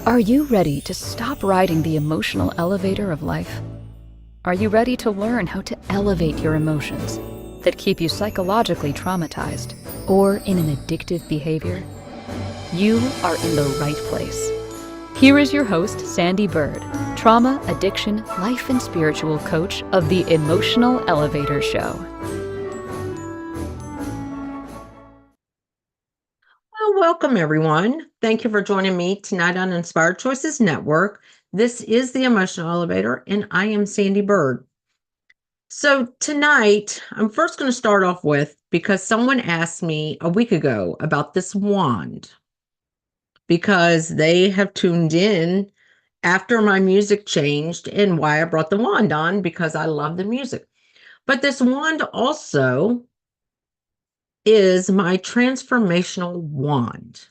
Are you ready to stop riding the emotional elevator of life? Are you ready to learn how to elevate your emotions that keep you psychologically traumatized or in an addictive behavior? You are in the right place. Here is your host, Sandee Byrd, trauma, addiction, life, and spiritual coach of the Emotional Elevator Show. Well, welcome everyone. Thank you for joining me tonight on Inspired Choices Network. This is the Emotional Elevator, and I am Sandee Byrd. So tonight, I'm first going to start off with, because someone asked me a week ago about this wand, because they have tuned in after my music changed and why I brought the wand on, because I love the music. But this wand also is my transformational wand.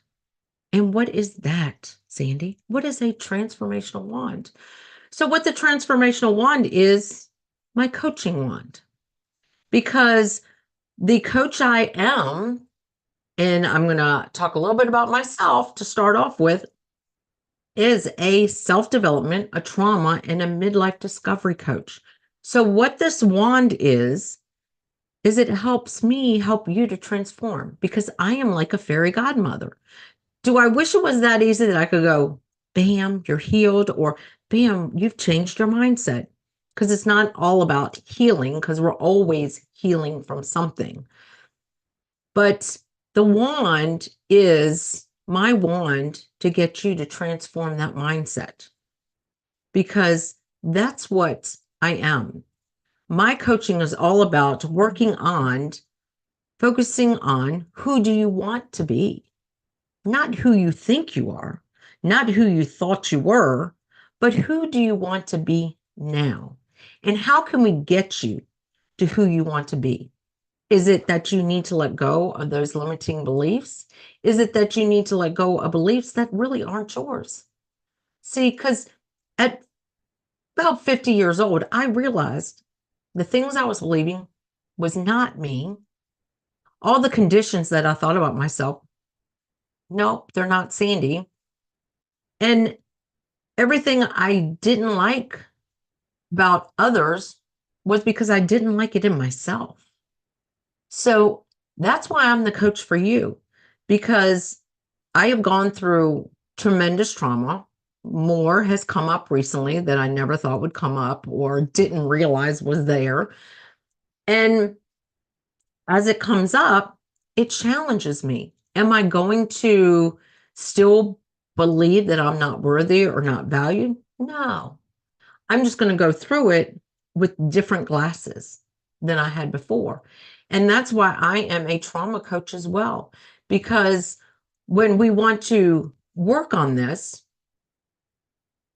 And what is that, Sandee? What is a transformational wand? So what the transformational wand is, my coaching wand. Because the coach I am, and I'm going to talk a little bit about myself to start off with, is a self-development, a trauma, and a midlife discovery coach. So what this wand is it helps me help you to transform, because I am like a fairy godmother. Do I wish it was that easy that I could go, bam, you're healed, or bam, you've changed your mindset? Because it's not all about healing, because we're always healing from something. But the wand is my wand to get you to transform that mindset, because that's what I am. My coaching is all about focusing on who do you want to be? Not who you think you are, not who you thought you were, but who do you want to be now? And how can we get you to who you want to be? Is it that you need to let go of those limiting beliefs? Is it that you need to let go of beliefs that really aren't yours? See, because at about 50 years old, I realized the things I was believing was not me. All the conditions that I thought about myself, nope, they're not Sandee. And everything I didn't like about others was because I didn't like it in myself. So that's why I'm the coach for you, because I have gone through tremendous trauma. More has come up recently that I never thought would come up or didn't realize was there. And as it comes up, it challenges me. Am I going to still believe that I'm not worthy or not valued? No. I'm just going to go through it with different glasses than I had before. And that's why I am a trauma coach as well, because when we want to work on this,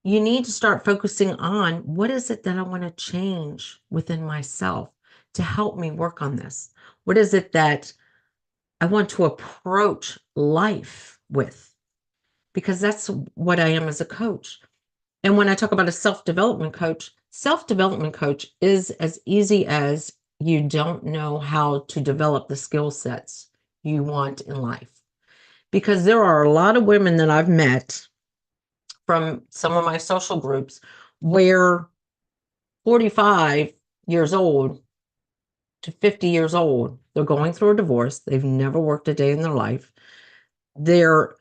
you need to start focusing on what is it that I want to change within myself to help me work on this? What is it that I want to approach life with? Because that's what I am as a coach. And when I talk about a self-development coach is as easy as you don't know how to develop the skill sets you want in life. Because there are a lot of women that I've met from some of my social groups where 45 years old to 50 years old, they're going through a divorce. They've never worked a day in their life. They're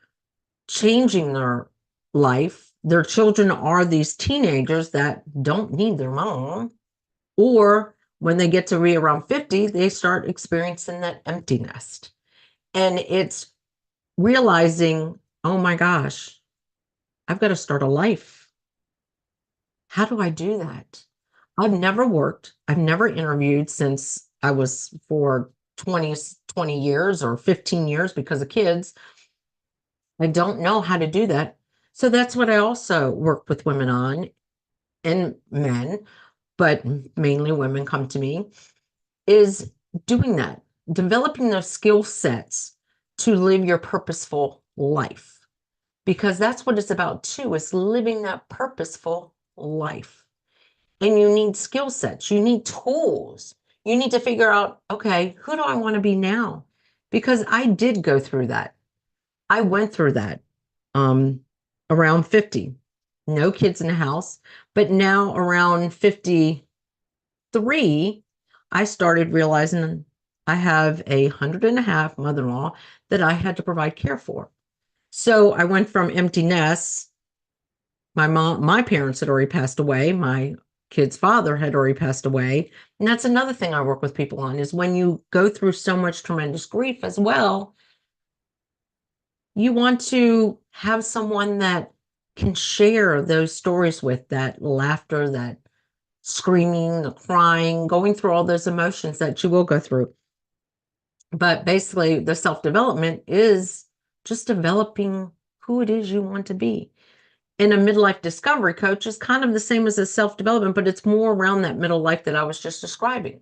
changing their life. Their children are these teenagers that don't need their mom. Or when they get to be around 50, they start experiencing that empty nest. And it's realizing, oh my gosh, I've got to start a life. How do I do that? I've never worked. I've never interviewed since I was for 20 years or 15 years because of kids. I don't know how to do that. So that's what I also work with women on, and men, but mainly women come to me, is doing that, developing those skill sets to live your purposeful life. Because that's what it's about too, is living that purposeful life. And you need skill sets, you need tools. You need to figure out, okay, who do I want to be now? Because I did go through that. I went through that um, around 50. No kids in the house. But now around 53, I started realizing I have a 100 and a half mother-in-law that I had to provide care for. So I went from empty nests. My parents had already passed away. My kid's father had already passed away. And that's another thing I work with people on is when you go through so much tremendous grief as well, you want to have someone that can share those stories with, that laughter, that screaming, the crying, going through all those emotions that you will go through. But basically, the self development is just developing who it is you want to be. And a midlife discovery coach is kind of the same as a self development, but it's more around that middle life that I was just describing.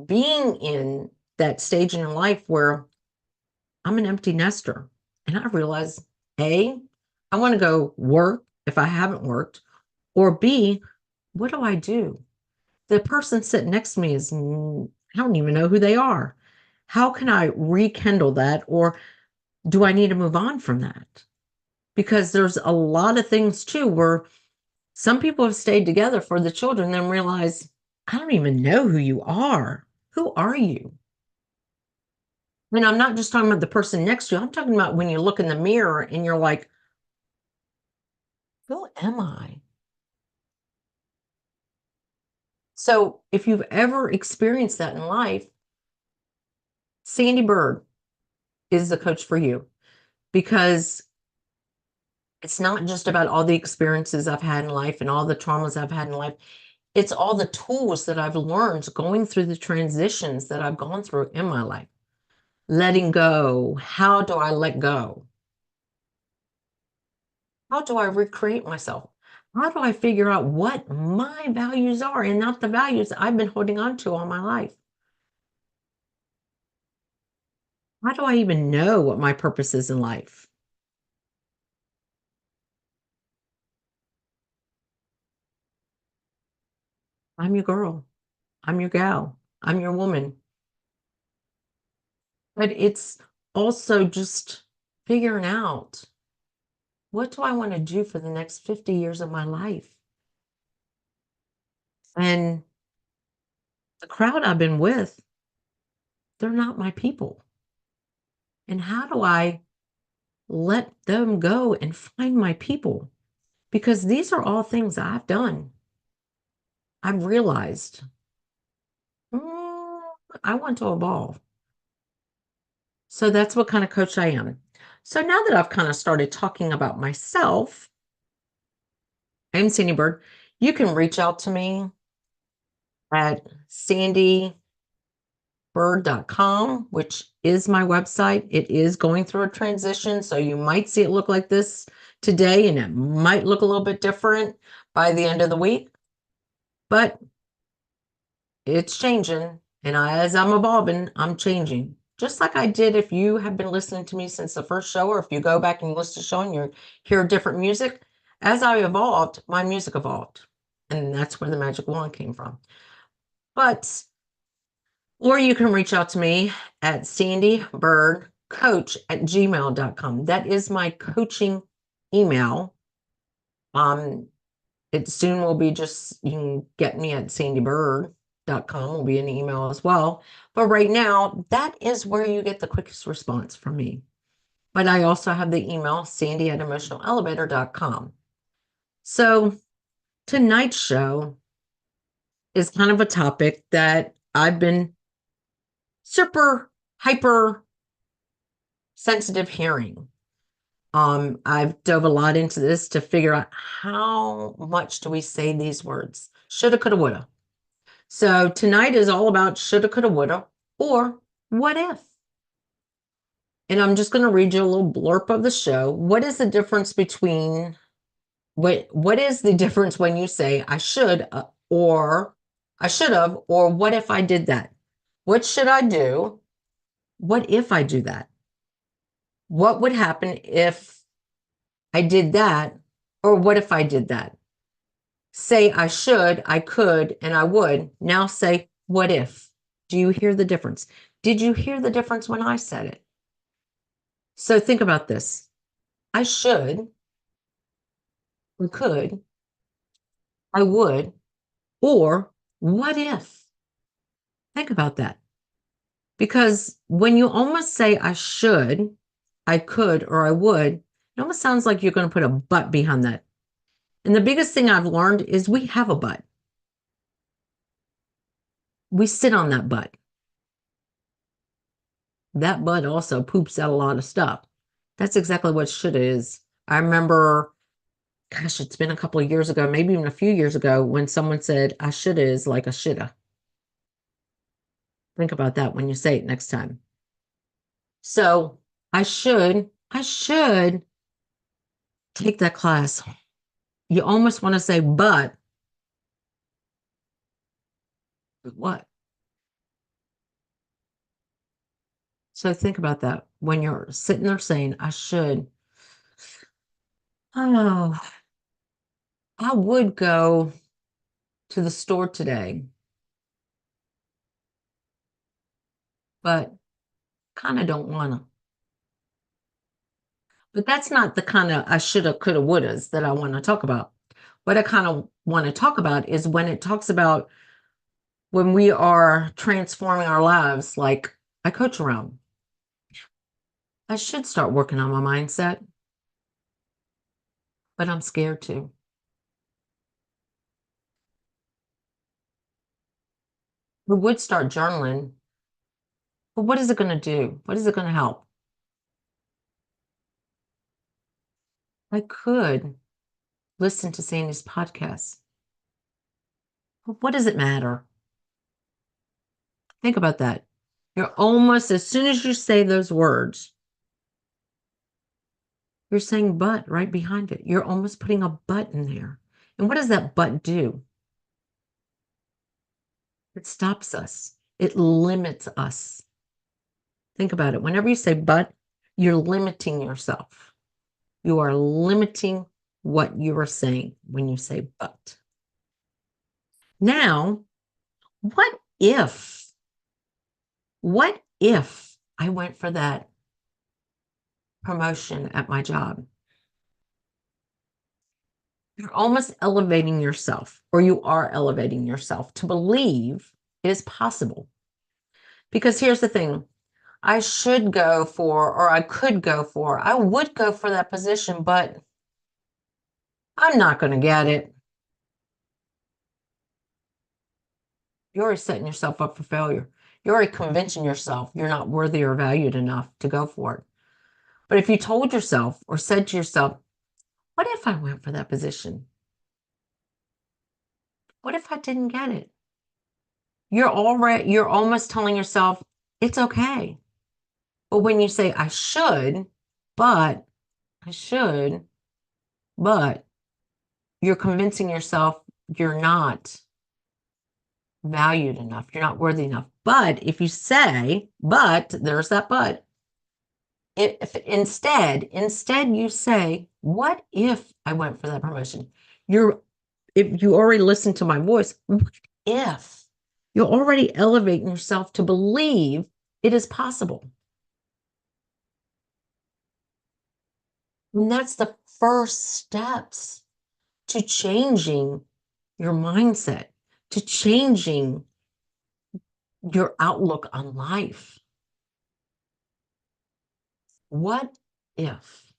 Being in that stage in your life where I'm an empty nester and I realize A, I want to go work if I haven't worked, or B, what do I do? The person sitting next to me is, I don't even know who they are. How can I rekindle that? Or do I need to move on from that? Because there's a lot of things too where some people have stayed together for the children, then realize, I don't even know who you are. Who are you? And I'm not just talking about the person next to you. I'm talking about when you look in the mirror and you're like, who am I? So if you've ever experienced that in life, Sandee Byrd is the coach for you because it's not just about all the experiences I've had in life and all the traumas I've had in life. It's all the tools that I've learned going through the transitions that I've gone through in my life. Letting go. How do I let go? How do I recreate myself? How do I figure out what my values are and not the values I've been holding on to all my life? How do I even know what my purpose is in life? I'm your girl. I'm your gal. I'm your woman. But it's also just figuring out, what do I want to do for the next 50 years of my life? And the crowd I've been with, they're not my people. And how do I let them go and find my people? Because these are all things I've done. I've realized, mm, I want to evolve. So that's what kind of coach I am. So now that I've kind of started talking about myself, I'm Sandee Byrd. You can reach out to me at sandeebyrd.com, which is my website. It is going through a transition, so you might see it look like this today, and it might look a little bit different by the end of the week, but it's changing. And as I'm evolving, I'm changing. Just like I did if you have been listening to me since the first show, or if you go back and you listen to the show and you hear different music, as I evolved, my music evolved. And that's where the magic wand came from. But, or you can reach out to me at sandeebyrdcoach@gmail.com. That is my coaching email. It soon will be just, you can get me at sandeebyrd.com, will be an email as well. But right now, that is where you get the quickest response from me. But I also have the email, sandee@emotionalelevator.com. So tonight's show is kind of a topic that I've been super hyper sensitive hearing. I've dove a lot into this to figure out how much do we say these words? Shoulda, coulda, woulda. So tonight is all about shoulda, coulda, woulda, or what if? And I'm just going to read you a little blurb of the show. What is the difference between what is the difference when you say I should or I should have, or what if I did that? What should I do? What if I do that? What would happen if I did that? Or what if I did that? Say I should, I could, and I would. Now say, what if? Do you hear the difference? Did you hear the difference when I said it? So think about this. I should, I could, I would, or what if? Think about that. Because when you almost say I should, I could, or I would, it almost sounds like you're going to put a but behind that. And the biggest thing I've learned is we have a but. We sit on that but. That but also poops out a lot of stuff. That's exactly what should is. I remember, gosh, it's been a couple of years ago, maybe even a few years ago, when someone said, I should is like a shoulda. Think about that when you say it next time. So I should take that class. You almost want to say, but what? So think about that when you're sitting there saying, I should. Oh, I would go to the store today, but kind of don't want to. But that's not the kind of I shoulda, coulda, wouldas that I want to talk about. What I kind of want to talk about is when it talks about when we are transforming our lives, like I coach around. I should start working on my mindset, but I'm scared to. We would start journaling, but what is it going to do? What is it going to help? I could listen to Sandee's podcast, but what does it matter? Think about that. You're almost, as soon as you say those words, you're saying but right behind it. You're almost putting a but in there. And what does that but do? It stops us. It limits us. Think about it. Whenever you say but, you're limiting yourself. You are limiting what you are saying when you say but. Now, what if? What if I went for that promotion at my job? You're almost elevating yourself, or you are elevating yourself to believe it is possible. Because here's the thing, I should go for, or I could go for, I would go for that position, but I'm not going to get it. You're already setting yourself up for failure. You're already convincing yourself you're not worthy or valued enough to go for it. But if you told yourself or said to yourself, what if I went for that position? What if I didn't get it? You're almost telling yourself it's okay. But when you say but I should, but you're convincing yourself you're not valued enough, you're not worthy enough. But if you say, but there's that but, if instead you say, what if I went for that promotion? If you already listened to my voice, what if? You're already elevating yourself to believe it is possible. And that's the first steps to changing your mindset, to changing your outlook on life. What if?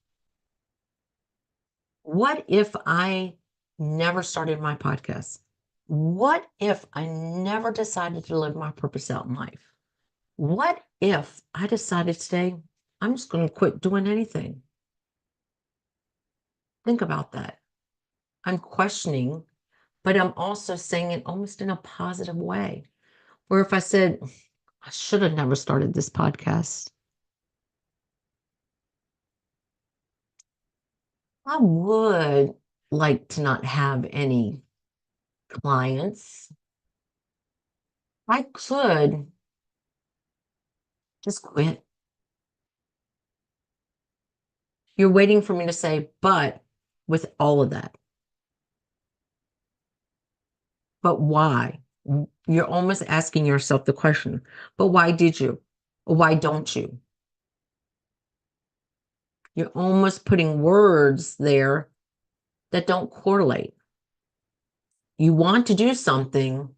What if I never started my podcast? What if I never decided to live my purpose out in life? What if I decided today I'm just going to quit doing anything? Think about that. I'm questioning, but I'm also saying it almost in a positive way. Where if I said, I should have never started this podcast, I would like to not have any clients. I could just quit. You're waiting for me to say, but with all of that. But why? You're almost asking yourself the question, but why did you? Why don't you? You're almost putting words there that don't correlate. You want to do something,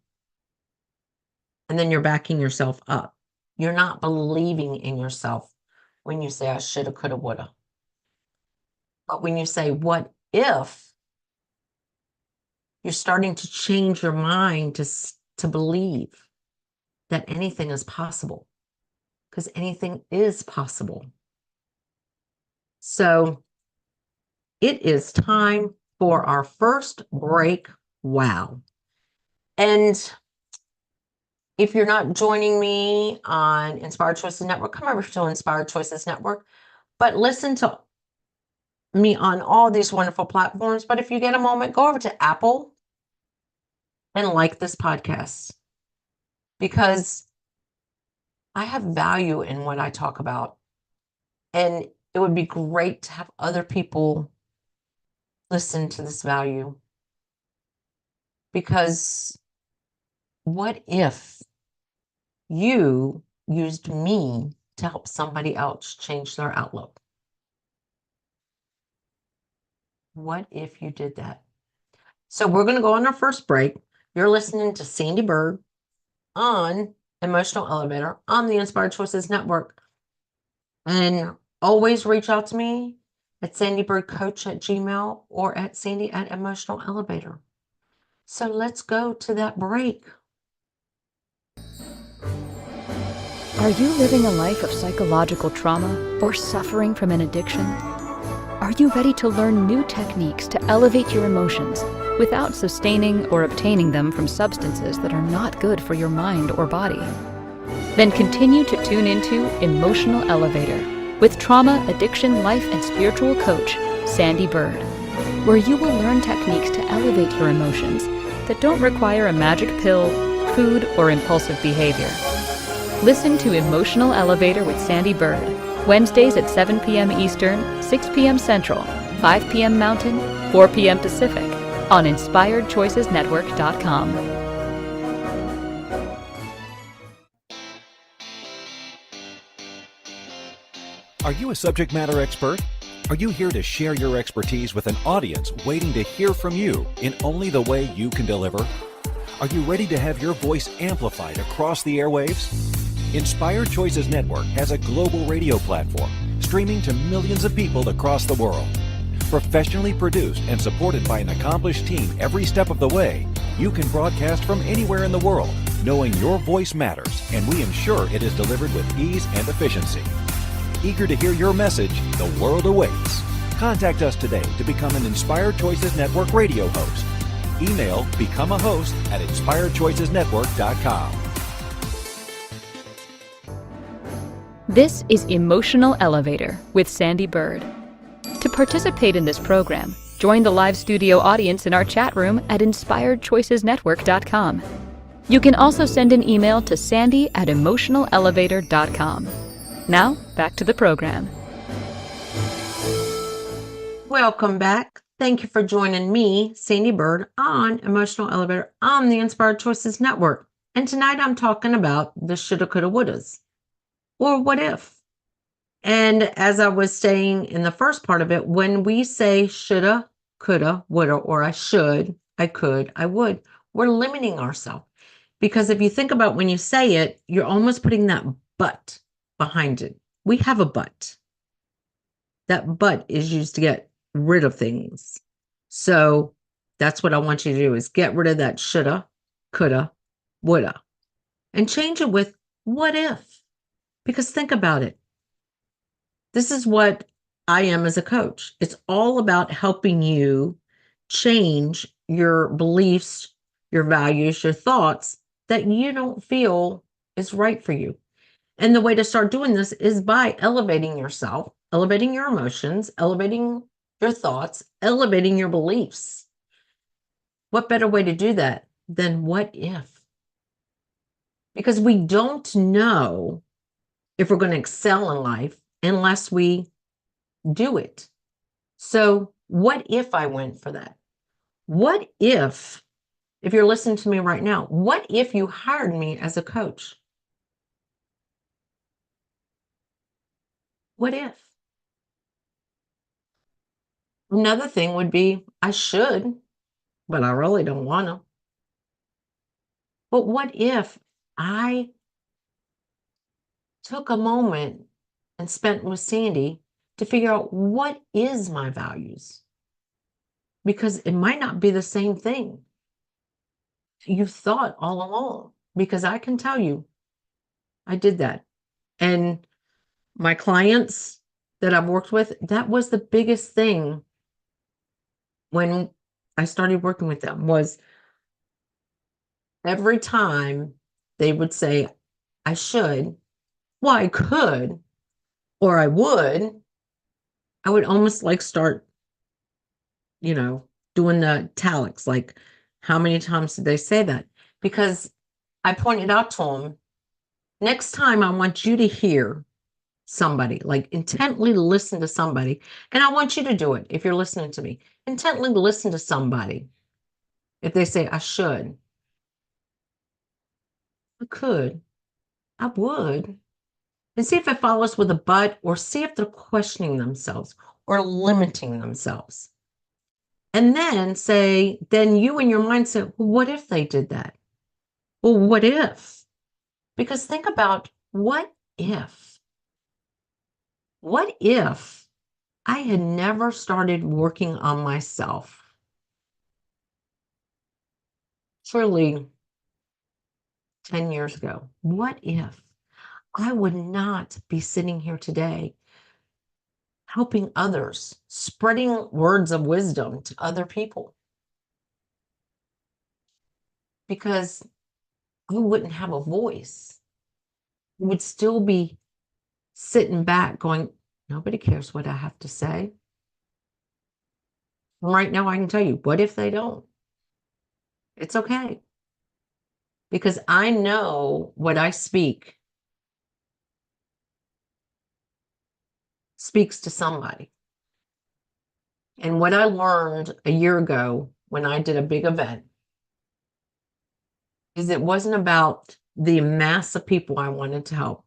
and then you're backing yourself up. You're not believing in yourself when you say, I shoulda, coulda, woulda. But when you say, what if, you're starting to change your mind to believe that anything is possible, because anything is possible. So it is time for our first break. Wow. And if you're not joining me on Inspired Choices Network, come over to Inspired Choices Network, but listen to me on all these wonderful platforms. But if you get a moment, go over to Apple and like this podcast, because I have value in what I talk about. And it would be great to have other people listen to this value. Because what if you used me to help somebody else change their outlook? What if you did that? So we're going to go on our first break. You're listening to Sandee Byrd on Emotional Elevator on the Inspired Choices Network. And always reach out to me at sandeebirdcoach@gmail or at Sandee@emotionalelevator. So let's go to that break. Are you living a life of psychological trauma or suffering from an addiction? Are you ready to learn new techniques to elevate your emotions without sustaining or obtaining them from substances that are not good for your mind or body? Then continue to tune into Emotional Elevator with trauma, addiction, life, and spiritual coach, Sandee Byrd, where you will learn techniques to elevate your emotions that don't require a magic pill, food, or impulsive behavior. Listen to Emotional Elevator with Sandee Byrd, Wednesdays at 7 p.m. Eastern, 6 p.m. Central, 5 p.m. Mountain, 4 p.m. Pacific, on InspiredChoicesNetwork.com. Are you a subject matter expert? Are you here to share your expertise with an audience waiting to hear from you in only the way you can deliver? Are you ready to have your voice amplified across the airwaves? Inspired Choices Network has a global radio platform streaming to millions of people across the world. Professionally produced and supported by an accomplished team every step of the way, you can broadcast from anywhere in the world, knowing your voice matters, and we ensure it is delivered with ease and efficiency. Eager to hear your message, the world awaits. Contact us today to become an Inspired Choices Network radio host. Email becomeahost@inspiredchoicesnetwork.com. This is Emotional Elevator with Sandee Byrd. To participate in this program, join the live studio audience in our chat room at InspiredChoicesNetwork.com. You can also send an email to Sandee@emotionalelevator.com. Now, back to the program. Welcome back. Thank you for joining me, Sandee Byrd, on Emotional Elevator on the Inspired Choices Network. And tonight I'm talking about the shoulda, coulda, wouldas, or what if. And as I was saying in the first part of it, when we say shoulda, coulda, woulda, or I should, I could, I would, we're limiting ourselves. Because if you think about when you say it, you're almost putting that but behind it. We have a but. That but is used to get rid of things. So that's what I want you to do, is get rid of that shoulda, coulda, woulda, and change it with what if. Because think about it. This is what I am as a coach. It's all about helping you change your beliefs, your values, your thoughts that you don't feel is right for you. And the way to start doing this is by elevating yourself, elevating your emotions, elevating your thoughts, elevating your beliefs. What better way to do that than what if? Because we don't know if we're going to excel in life unless we do it. So what if I went for that? What if you're listening to me right now, what if you hired me as a coach? What if? Another thing would be, I should, but I really don't want to. But what if I took a moment and spent with Sandee to figure out what is my values? Because it might not be the same thing you thought all along. Because I can tell you, I did that. And my clients that I've worked with, that was the biggest thing when I started working with them, was every time they would say, I should, well, I could, or I would almost like start, doing the italics, like, how many times did they say that? Because I pointed out to them, next time I want you to hear somebody, like intently listen to somebody. And I want you to do it if you're listening to me. Intently listen to somebody. If they say, I should, I could, I would. And see if it follows with a but, or see if they're questioning themselves or limiting themselves. And then then you in your mind say, well, what if they did that? Well, what if? Because think about, what if? What if I had never started working on myself? Surely 10 years ago. What if I would not be sitting here today helping others, spreading words of wisdom to other people? Because I wouldn't have a voice. I would still be sitting back going, nobody cares what I have to say. And right now, I can tell you, what if they don't? It's okay. Because I know what I speaks to somebody. And what I learned a year ago when I did a big event is it wasn't about the mass of people I wanted to help.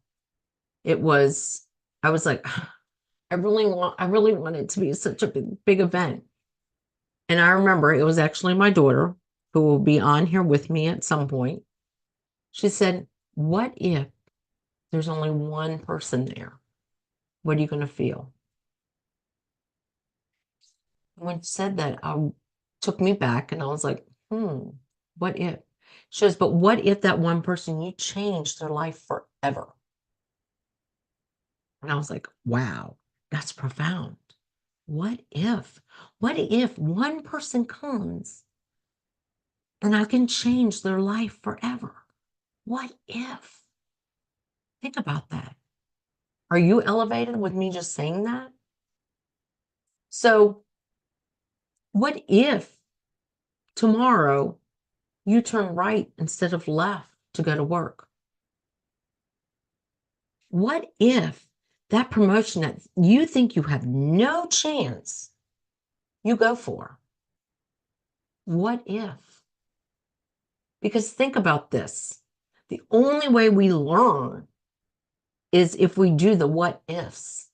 I was like, I really want it to be such a big event. And I remember it was actually my daughter, who will be on here with me at some point. She said, what if there's only one person there? What are you going to feel? When she said that, took me back, and I was like, what if? She goes, but what if that one person, you changed their life forever? And I was like, wow, that's profound. What if? What if one person comes and I can change their life forever? What if? Think about that. Are you elevated with me just saying that? So, what if tomorrow you turn right instead of left to go to work? What if that promotion that you think you have no chance, you go for? What if? Because think about this. The only way we learn is if we do the what ifs.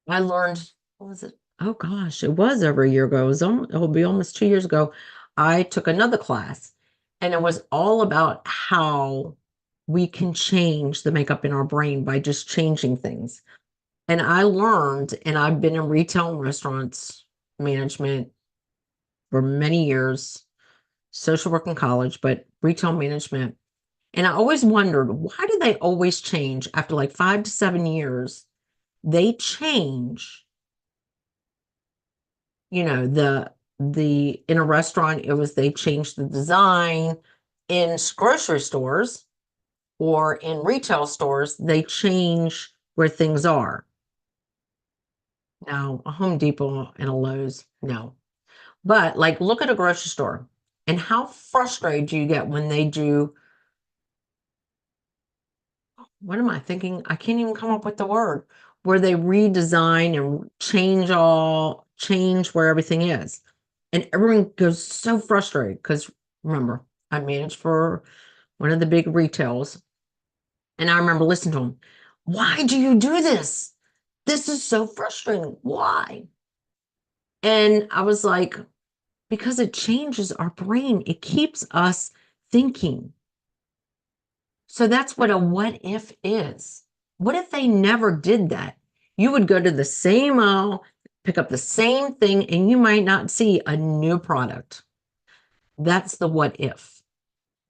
I learned, what was it? Oh gosh, it was over a year ago. It'll be almost 2 years ago. I took another class, and it was all about how we can change the makeup in our brain by just changing things. And I learned, and I've been in retail and restaurants management for many years, social work in college, but retail management. And I always wondered, why do they always change after like 5 to 7 years? They change, the in a restaurant, they changed the design. In grocery stores or in retail stores, they change where things are. Now, a Home Depot and a Lowe's, no. But like, look at a grocery store, and how frustrated do you get when they do, what am I thinking? I can't even come up with the word, where they redesign and change where everything is. And everyone goes so frustrated because, remember, I managed for one of the big retails. And I remember listening to them. Why do you do this? This is so frustrating. Why? And I was like, because it changes our brain. It keeps us thinking. So that's what a what if is. What if they never did that? You would go to the same aisle, pick up the same thing, and you might not see a new product. That's the what if.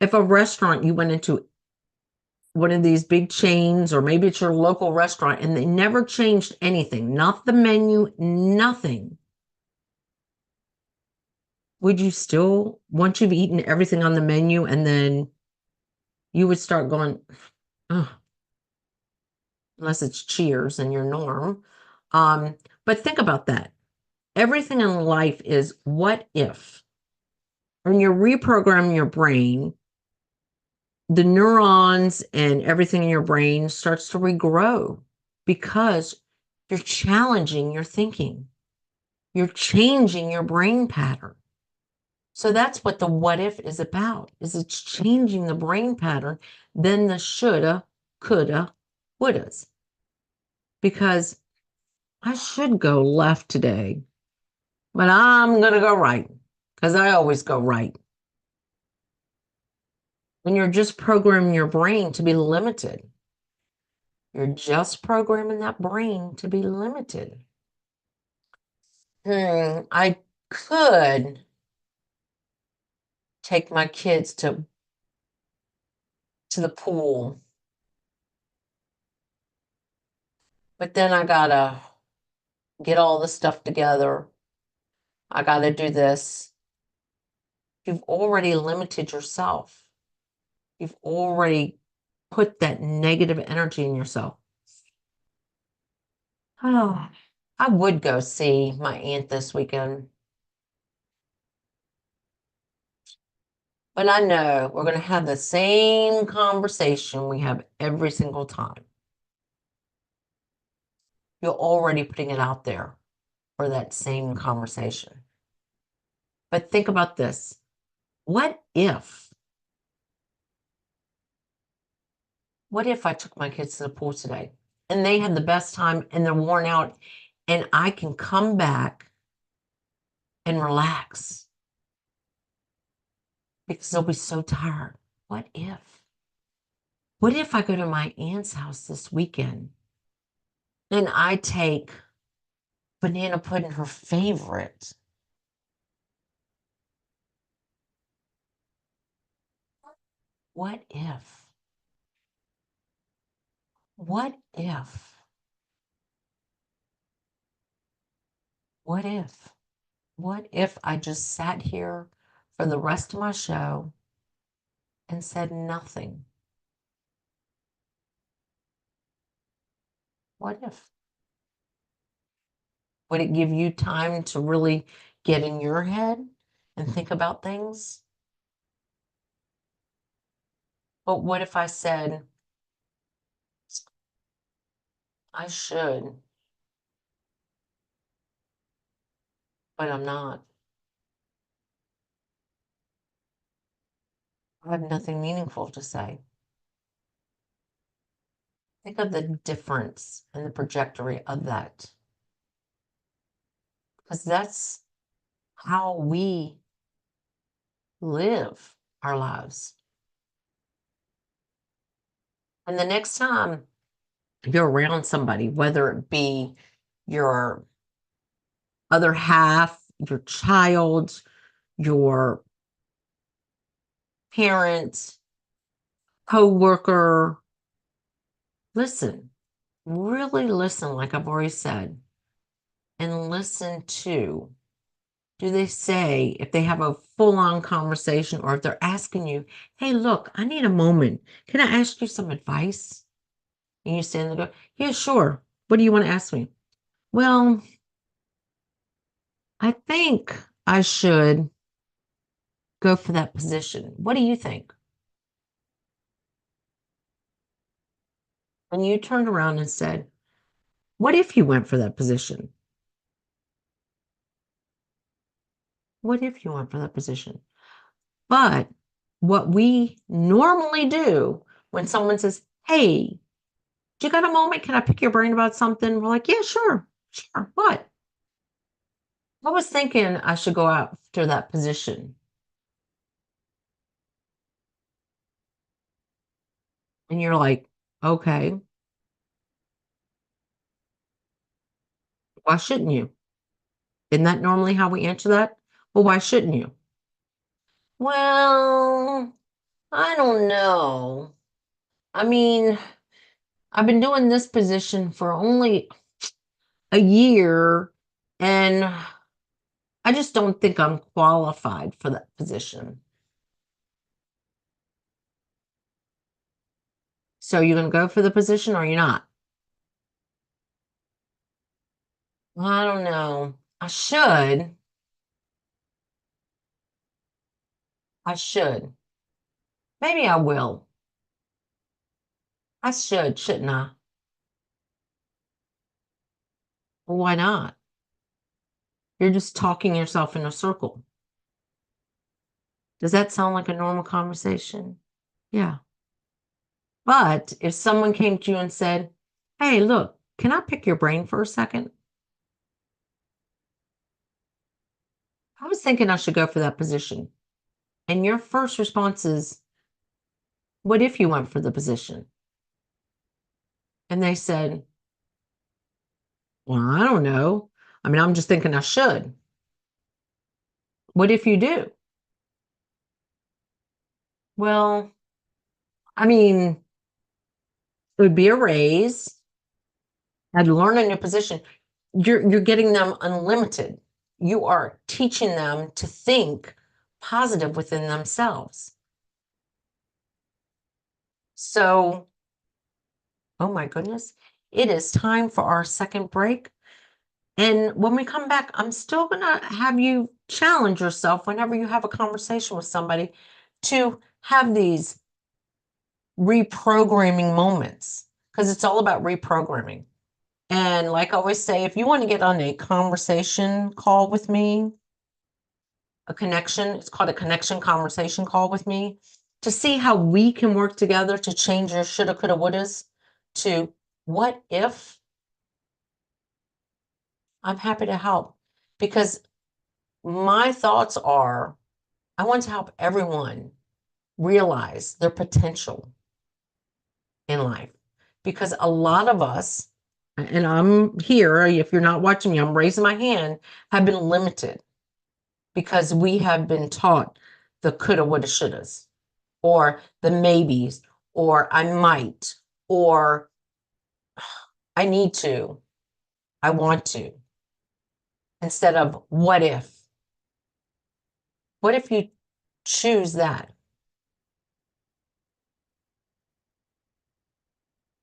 If a restaurant, you went into one of these big chains, or maybe it's your local restaurant, and they never changed anything, not the menu, nothing. Would you still, once you've eaten everything on the menu, and then you would start going, oh, unless it's Cheers and your norm. But think about that. Everything in life is what if. When you're reprogramming your brain, the neurons and everything in your brain starts to regrow because you're challenging your thinking. You're changing your brain pattern. So that's what the what if is about, is it's changing the brain pattern than the shoulda, coulda, wouldas. Because I should go left today, but I'm going to go right because I always go right. When you're just programming your brain to be limited, you're just programming that brain to be limited. I could take my kids to the pool, but then I gotta get all the stuff together. I gotta do this. You've already limited yourself. You've already put that negative energy in yourself. Oh, I would go see my aunt this weekend. But I know we're going to have the same conversation we have every single time. You're already putting it out there for that same conversation. But think about this. What if I took my kids to the pool today and they had the best time and they're worn out and I can come back and relax because they'll be so tired? What if? What if I go to my aunt's house this weekend and I take banana pudding, her favorite? What if? What if? What if? What if I just sat here for the rest of my show and said nothing? What if? Would it give you time to really get in your head and think about things? But what if I said, I should, but I'm not? I have nothing meaningful to say. Think of the difference in the trajectory of that. Because that's how we live our lives. And the next time you're around somebody, whether it be your other half, your child, your parent, co-worker, listen, really listen, like I've already said, and listen to, do they say, if they have a full-on conversation or if they're asking you, hey, look, I need a moment. Can I ask you some advice? And you stand there and go, yeah, sure. What do you want to ask me? Well, I think I should go for that position. What do you think? And you turned around and said, what if you went for that position? What if you went for that position? But what we normally do when someone says, hey, Do you got a moment? Can I pick your brain about something? We're like, yeah, sure. Sure. What? I was thinking I should go after that position. And you're like, okay, why shouldn't you? Isn't that normally how we answer that? Well, why shouldn't you? Well, I don't know. I mean, I've been doing this position for only a year, and I just don't think I'm qualified for that position. So you're going to go for the position or you're not? Well, I don't know. I should. I should. Maybe I will. I should, shouldn't I? Well, why not? You're just talking yourself in a circle. Does that sound like a normal conversation? Yeah. But if someone came to you and said, hey, look, can I pick your brain for a second? I was thinking I should go for that position. And your first response is, what if you went for the position? And they said, well, I don't know. I mean, I'm just thinking I should. What if you do? Well, I mean, it would be a raise. I'd learn a new position. You're getting them unlimited. You are teaching them to think positive within themselves. So, oh my goodness, it is time for our second break. And when we come back, I'm still going to have you challenge yourself whenever you have a conversation with somebody to have these reprogramming moments, because it's all about reprogramming. And like I always say, if you want to get on a conversation call with me, it's called a connection conversation call with me, to see how we can work together to change your shoulda, coulda, wouldas to what if. I'm happy to help, because my thoughts are I want to help everyone realize their potential in life, because a lot of us, and I'm here, if you're not watching me, I'm raising my hand, have been limited because we have been taught the coulda, woulda, shouldas, or the maybes, or I might, or I need to, I want to, instead of what if. What if you choose that?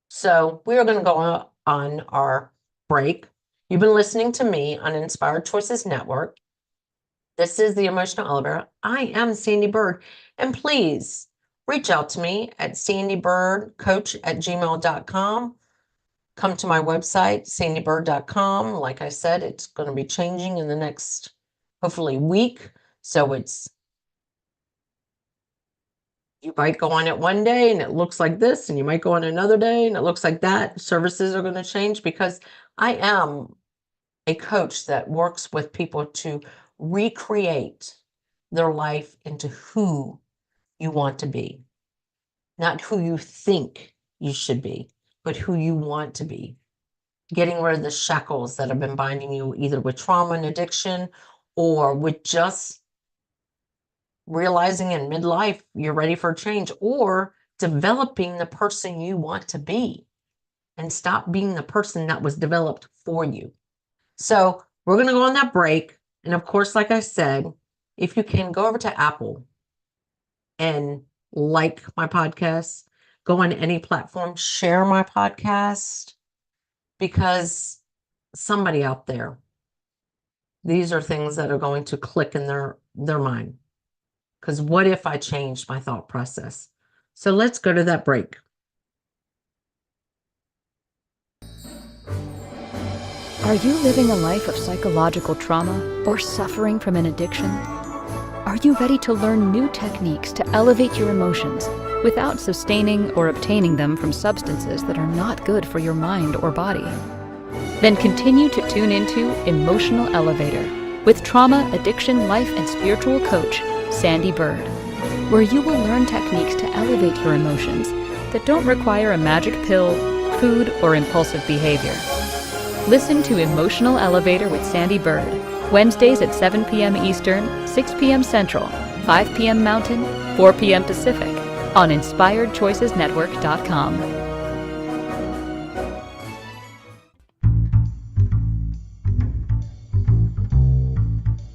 So we are going to go on our break. You've been listening to me on Inspired Choices Network. This is the Emotional Elevator. I am Sandee Byrd. And please reach out to me at sandeebirdcoach@gmail.com. Come to my website, sandeebird.com. Like I said, it's going to be changing in the next, hopefully, week. So you might go on it one day and it looks like this, and you might go on another day and it looks like that. Services are going to change because I am a coach that works with people to recreate their life into who you want to be, not who you think you should be, but who you want to be. Getting rid of the shackles that have been binding you, either with trauma and addiction or with just realizing in midlife you're ready for change, or developing the person you want to be and stop being the person that was developed for you. So we're going to go on that break. And of course, like I said, if you can go over to Apple and like my podcast, go on any platform, share my podcast, because somebody out there, these are things that are going to click in their mind. Because what if I changed my thought process? So let's go to that break. Are you living a life of psychological trauma or suffering from an addiction? Are you ready to learn new techniques to elevate your emotions, without sustaining or obtaining them from substances that are not good for your mind or body. Then continue to tune into Emotional Elevator with trauma, addiction, life, and spiritual coach, Sandee Byrd, where you will learn techniques to elevate your emotions that don't require a magic pill, food, or impulsive behavior. Listen to Emotional Elevator with Sandee Byrd, Wednesdays at 7 p.m. Eastern, 6 p.m. Central, 5 p.m. Mountain, 4 p.m. Pacific, on InspiredChoicesNetwork.com.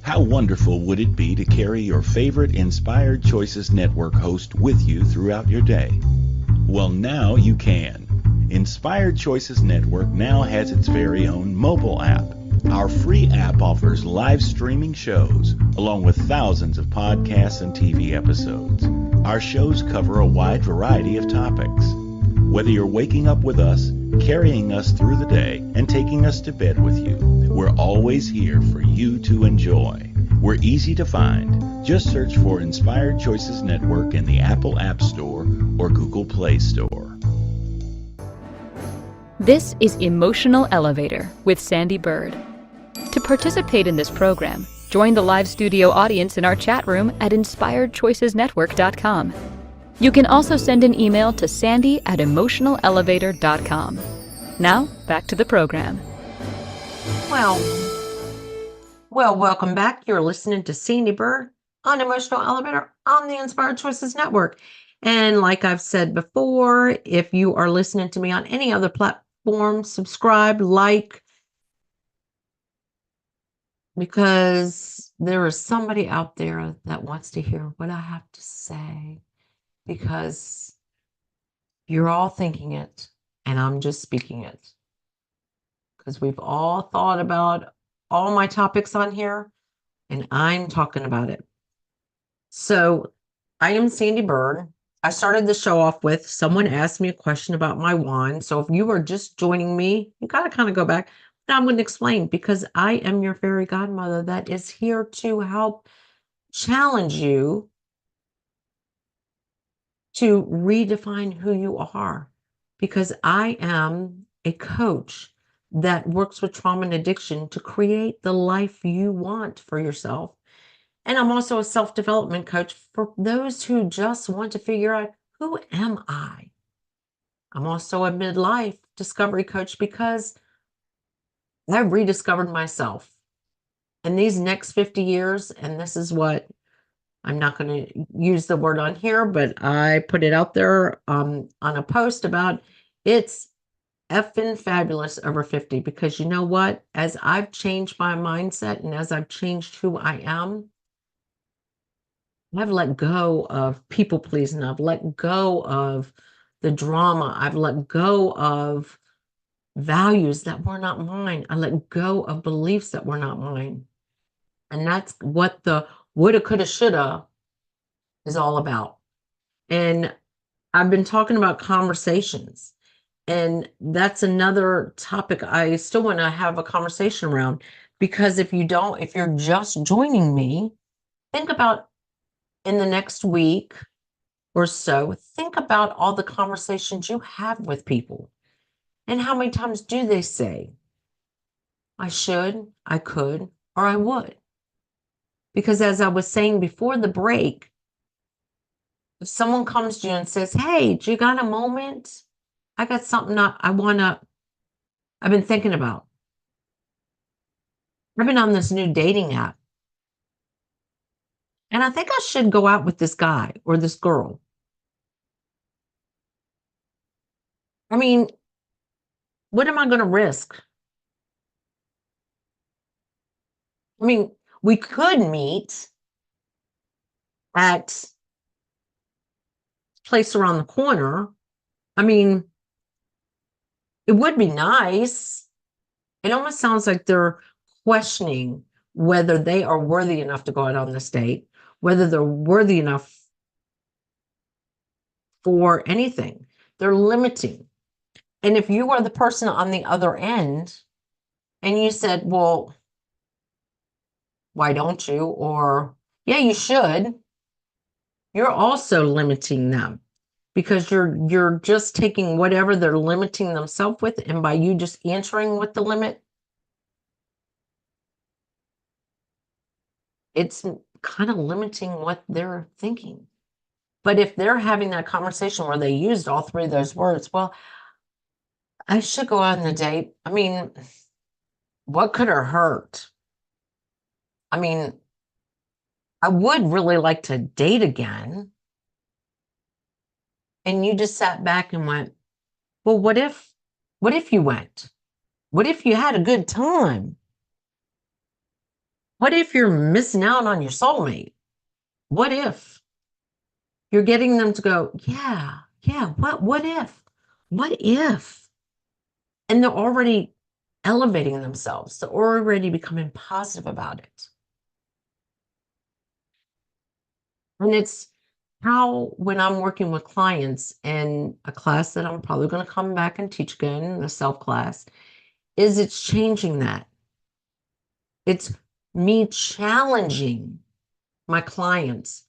How wonderful would it be to carry your favorite Inspired Choices Network host with you throughout your day? Well, now you can. Inspired Choices Network now has its very own mobile app. Our free app offers live streaming shows, along with thousands of podcasts and TV episodes. Our shows cover a wide variety of topics. Whether you're waking up with us, carrying us through the day, and taking us to bed with you, we're always here for you to enjoy. We're easy to find. Just search for Inspired Choices Network in the Apple App Store or Google Play Store. This is Emotional Elevator with Sandee Byrd. To participate in this program, join the live studio audience in our chat room at InspiredChoicesNetwork.com. You can also send an email to sandy@emotionalelevator.com. Now, back to the program. Well, welcome back. You're listening to Sandee Byrd on Emotional Elevator on the Inspired Choices Network. And like I've said before, if you are listening to me on any other platform, subscribe, like, because there is somebody out there that wants to hear what I have to say, because you're all thinking it and I'm just speaking it, because we've all thought about all my topics on here and I'm talking about it. So I am Sandee Byrd. I started the show off with someone asked me a question about my wand. So if you are just joining me, you got to kind of go back. And I'm going to explain, because I am your fairy godmother that is here to help challenge you to redefine who you are. Because I am a coach that works with trauma and addiction to create the life you want for yourself. And I'm also a self-development coach for those who just want to figure out, who am I? I'm also a midlife discovery coach because I've rediscovered myself in these next 50 years. And this is what, I'm not going to use the word on here, but I put it out there on a post about it's effing fabulous over 50, because you know what? As I've changed my mindset and as I've changed who I am, I've let go of people pleasing. I've let go of the drama. I've let go of values that were not mine. I let go of beliefs that were not mine. And that's what the woulda, coulda, shoulda is all about. And I've been talking about conversations. And that's another topic I still want to have a conversation around. Because if you're just joining me, think about, in the next week or so, think about all the conversations you have with people. And how many times do they say, I should, I could, or I would? Because as I was saying before the break, if someone comes to you and says, hey, do you got a moment? I got something I've been thinking about. I've been on this new dating app. And I think I should go out with this guy or this girl. I mean, what am I going to risk? I mean, we could meet at a place around the corner. I mean, it would be nice. It almost sounds like they're questioning whether they are worthy enough to go out on this date, whether they're worthy enough for anything. They're limiting. And if you are the person on the other end and you said, well, why don't you? Or, yeah, you should. You're also limiting them. because you're just taking whatever they're limiting themselves with, and by you just answering with the limit, it's kind of limiting what they're thinking. But if they're having that conversation where they used all three of those words, well, I should go out on a date. I mean, what could have hurt? I mean, I would really like to date again. And you just sat back and went, well, what if you went? What if you had a good time? What if you're missing out on your soulmate? What if you're getting them to go, yeah, what if? What if? And they're already elevating themselves. They're already becoming positive about it. And it's how, when I'm working with clients in a class that I'm probably going to come back and teach again, the self class, is it's changing that. It's me challenging my clients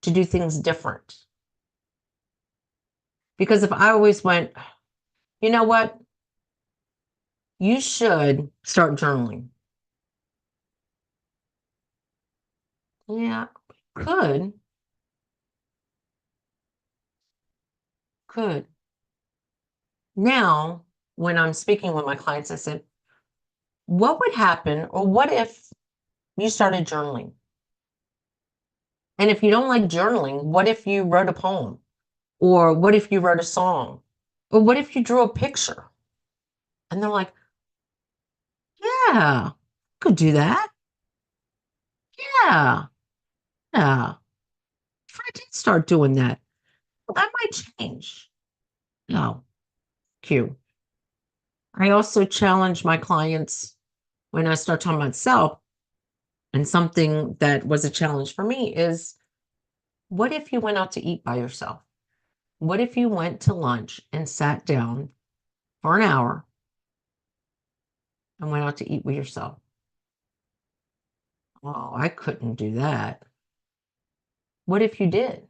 to do things different. Because if I always went, you know what? You should start journaling. Yeah, could. Now, when I'm speaking with my clients, I said, what would happen, or what if you started journaling? And if you don't like journaling, what if you wrote a poem? Or what if you wrote a song? Or what if you drew a picture? And they're like, yeah, could do that. Yeah, yeah. If I did start doing that, well, that might change. No, cute. I also challenge my clients when I start talking about self, and something that was a challenge for me is, what if you went out to eat by yourself? What if you went to lunch and sat down for an hour and went out to eat with yourself? Oh, I couldn't do that. What if you did?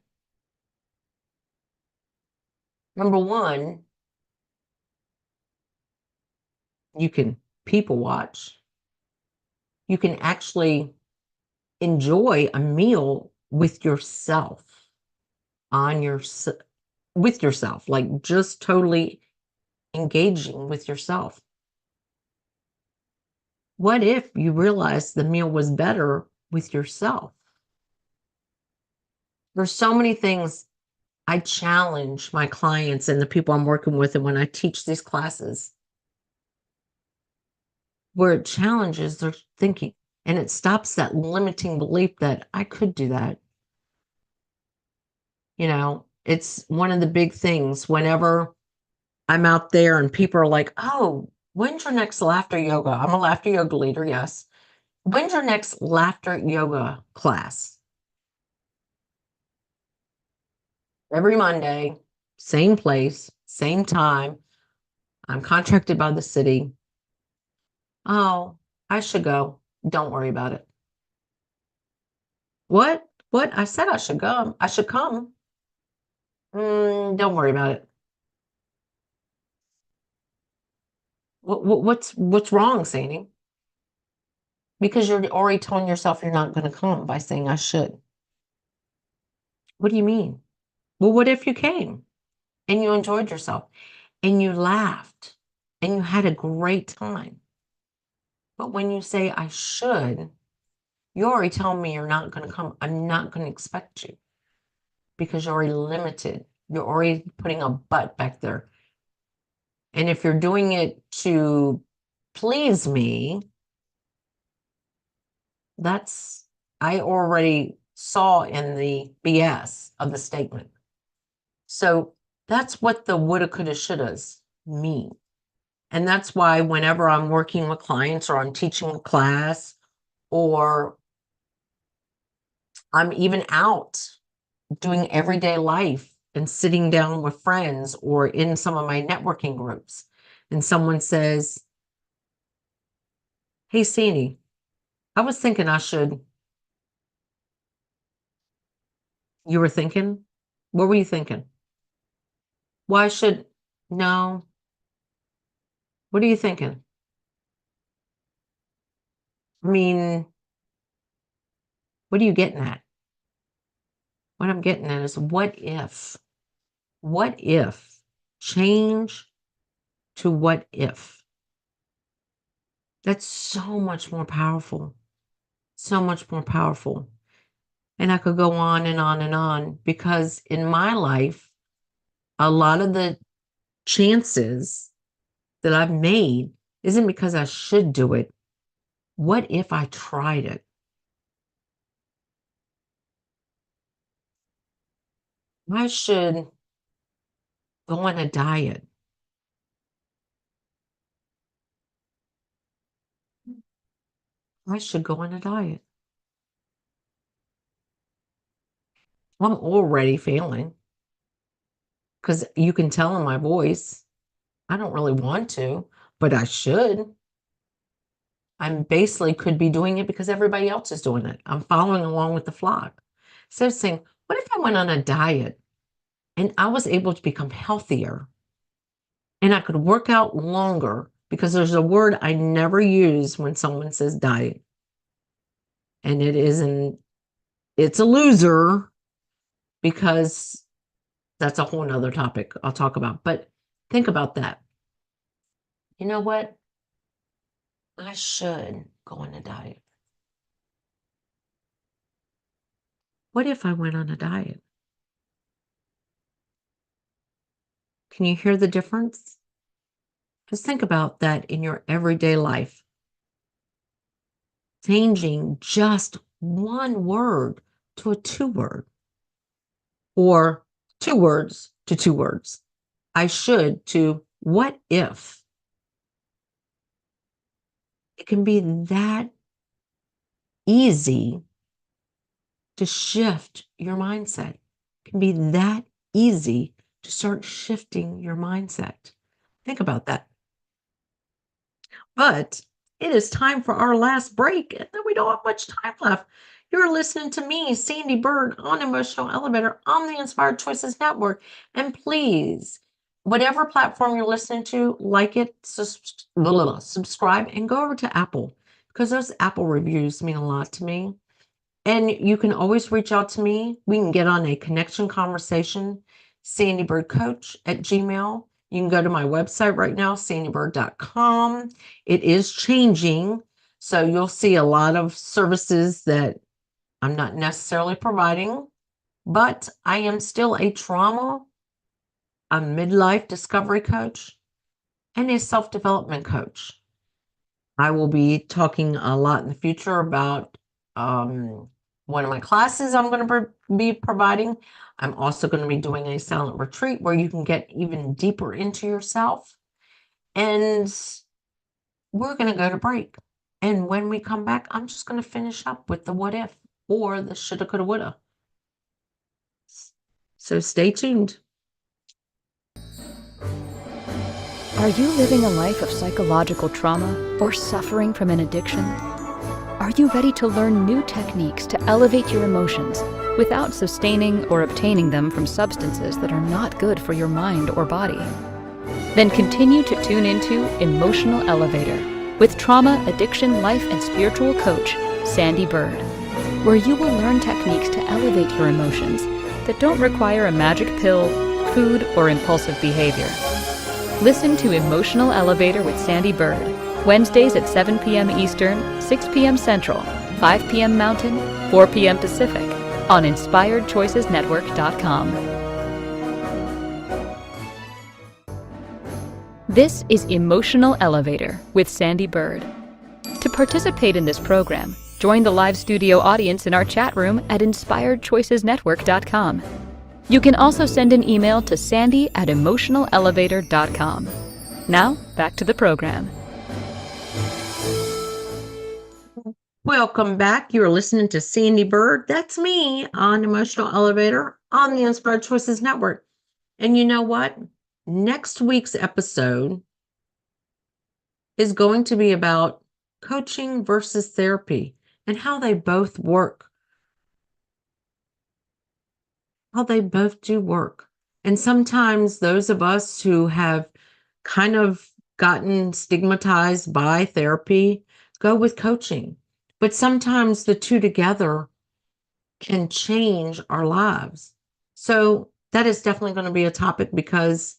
Number one, you can people watch. You can actually enjoy a meal with yourself, on your with yourself, like just totally engaging with yourself. What if you realized the meal was better with yourself? There's so many things I challenge my clients and the people I'm working with, and when I teach these classes, where it challenges their thinking and it stops that limiting belief that I could do that. You know, it's one of the big things whenever I'm out there and people are like, oh, when's your next laughter yoga? I'm a laughter yoga leader, yes. When's your next laughter yoga class? Every Monday, same place, same time. I'm contracted by the city. Oh, I should go. Don't worry about it. What? What? I said I should go. I should come. Don't worry about it. What's wrong, Sandee? Because you're already telling yourself you're not going to come by saying I should. What do you mean? Well, what if you came and you enjoyed yourself and you laughed and you had a great time? But when you say I should, you're already telling me you're not going to come. I'm not going to expect you because you're already limited. You're already putting a but back there. And if you're doing it to please me, I already saw in the BS of the statement. So that's what the woulda, coulda, shouldas mean. And that's why whenever I'm working with clients or I'm teaching a class or I'm even out doing everyday life and sitting down with friends or in some of my networking groups, and someone says, hey, Sandee, I was thinking I should. You were thinking? What were you thinking? Why should, no. What are you thinking? I mean, what are you getting at? What I'm getting at is what if? What if? Change to what if? That's so much more powerful. So much more powerful. And I could go on and on and on because in my life, a lot of the chances that I've made isn't because I should do it. What if I tried it? I should go on a diet. I should go on a diet. I'm already failing because you can tell in my voice. I don't really want to, but I should. I'm basically could be doing it because everybody else is doing it. I'm following along with the flock. So saying, what if I went on a diet and I was able to become healthier and I could work out longer? Because there's a word I never use when someone says diet. And it's a loser because that's a whole nother topic I'll talk about. But think about that. You know what? I should go on a diet. What if I went on a diet? Can you hear the difference? Just think about that in your everyday life. Changing just one word to a two word, or two words to two words. I should to what if? It can be that easy to shift your mindset. It can be that easy to start shifting your mindset. Think about that. But it is time for our last break, and then we don't have much time left. You're listening to me, Sandee Byrd, on Emotional Elevator on the Inspired Choices Network. And please, whatever platform you're listening to, like it, subscribe, and go over to Apple because those Apple reviews mean a lot to me. And you can always reach out to me. We can get on a connection conversation, sandeebirdcoach at Gmail. You can go to my website right now, sandeebird.com. It is changing. So you'll see a lot of services that I'm not necessarily providing, but I am still a midlife discovery coach, and a self-development coach. I will be talking a lot in the future about one of my classes I'm going to be providing. I'm also going to be doing a silent retreat where you can get even deeper into yourself. And we're going to go to break. And when we come back, I'm just going to finish up with the what if or the shoulda, coulda, woulda. So stay tuned. Are you living a life of psychological trauma or suffering from an addiction? Are you ready to learn new techniques to elevate your emotions without sustaining or obtaining them from substances that are not good for your mind or body? Then continue to tune into Emotional Elevator with trauma, addiction, life, and spiritual coach, Sandee Byrd, where you will learn techniques to elevate your emotions that don't require a magic pill, food, or impulsive behavior. Listen to Emotional Elevator with Sandee Byrd, Wednesdays at 7 p.m. Eastern, 6 p.m. Central, 5 p.m. Mountain, 4 p.m. Pacific, on InspiredChoicesNetwork.com. This is Emotional Elevator with Sandee Byrd. To participate in this program, join the live studio audience in our chat room at InspiredChoicesNetwork.com. You can also send an email to sandy@emotionalelevator.com. Now, back to the program. Welcome back. You're listening to Sandee Byrd. That's me on Emotional Elevator on the Inspired Choices Network. And you know what? Next week's episode is going to be about coaching versus therapy and how they both work. How they both do work. And sometimes those of us who have kind of gotten stigmatized by therapy go with coaching. But sometimes the two together can change our lives. So that is definitely going to be a topic, because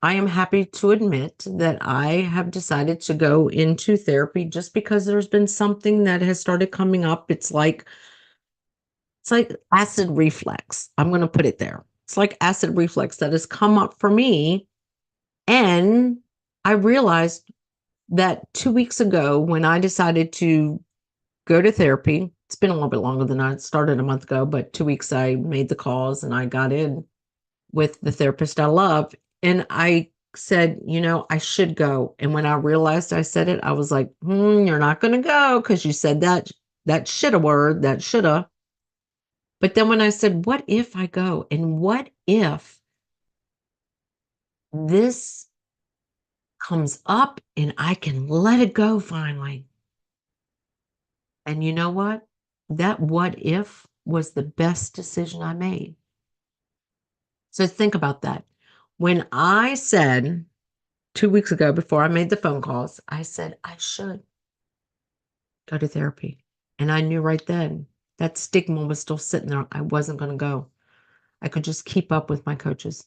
I am happy to admit that I have decided to go into therapy just because there's been something that has started coming up. It's like acid reflux. I'm going to put it there. It's like acid reflux that has come up for me. And I realized that 2 weeks ago, when I decided to go to therapy, it's been a little bit longer than I started a month ago, but 2 weeks I made the calls and I got in with the therapist I love. And I said, I should go. And when I realized I said it, I was like, you're not going to go because you said that shoulda word, that shoulda. But then when I said, what if I go? And what if this comes up and I can let it go finally? And you know what? That what if was the best decision I made. So think about that. When I said 2 weeks ago, before I made the phone calls, I said I should go to therapy. And I knew right then that stigma was still sitting there. I wasn't going to go. I could just keep up with my coaches.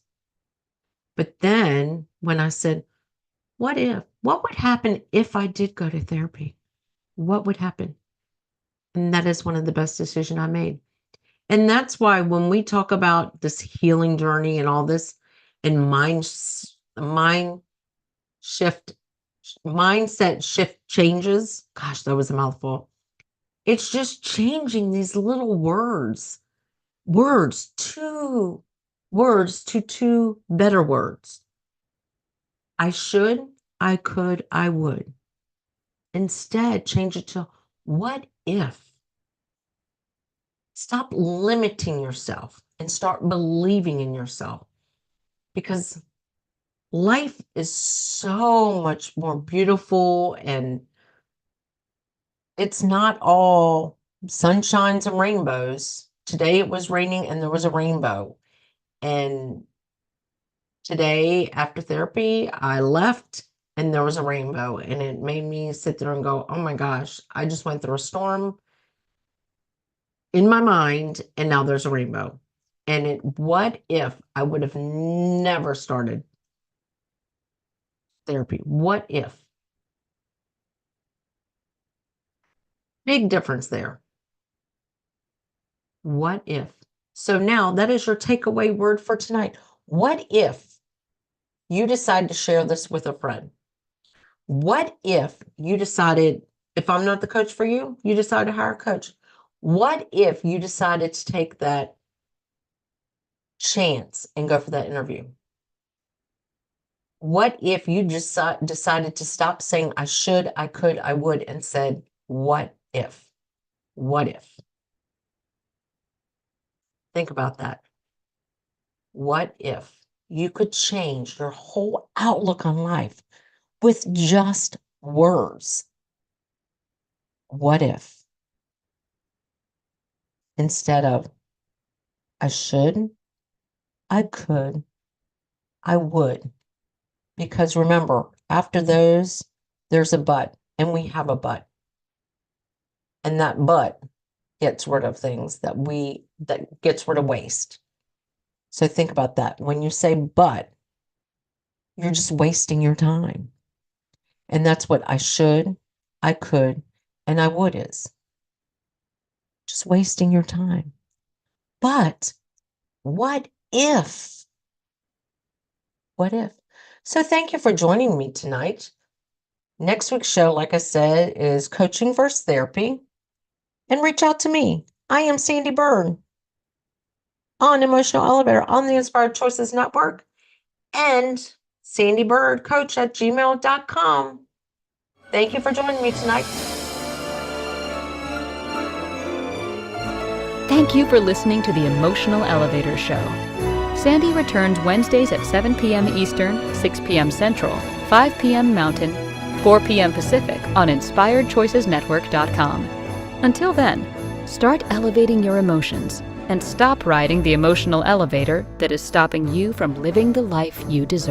But then when I said, what would happen if I did go to therapy? What would happen? And that is one of the best decisions I made. And that's why when we talk about this healing journey and all this, and mindset shift changes, gosh, that was a mouthful. It's just changing these little words to two better words. I should, I could, I would. Instead, change it to what if? Stop limiting yourself and start believing in yourself, because life is so much more beautiful, and it's not all sunshines and rainbows. Today it was raining and there was a rainbow. And today after therapy, I left and there was a rainbow, and it made me sit there and go, oh my gosh, I just went through a storm in my mind, and now there's a rainbow. And what if I would have never started therapy? What if? Big difference there. What if? So now that is your takeaway word for tonight. What if you decide to share this with a friend? What if you decided, if I'm not the coach for you, you decide to hire a coach? What if you decided to take that chance and go for that interview? What if you just decided to stop saying I should, I could, I would, and said, what if? What if? Think about that. What if you could change your whole outlook on life with just words? What if? Instead of I should, I could, I would. Because remember, after those, there's a but, and we have a but. And that but gets rid of things that gets rid of waste. So think about that. When you say but, you're just wasting your time. And that's what I should, I could, and I would is. Just wasting your time. But what if? What if? So thank you for joining me tonight. Next week's show, like I said, is Coaching versus Therapy. And reach out to me. I am Sandee Byrd on Emotional Elevator on the Inspired Choices Network, and sandeebyrdcoach@gmail.com. Thank you for joining me tonight. Thank you for listening to the Emotional Elevator Show. Sandee returns Wednesdays at 7 p.m. Eastern, 6 p.m. Central, 5 p.m. Mountain, 4 p.m. Pacific on InspiredChoicesNetwork.com. Until then, start elevating your emotions and stop riding the emotional elevator that is stopping you from living the life you deserve.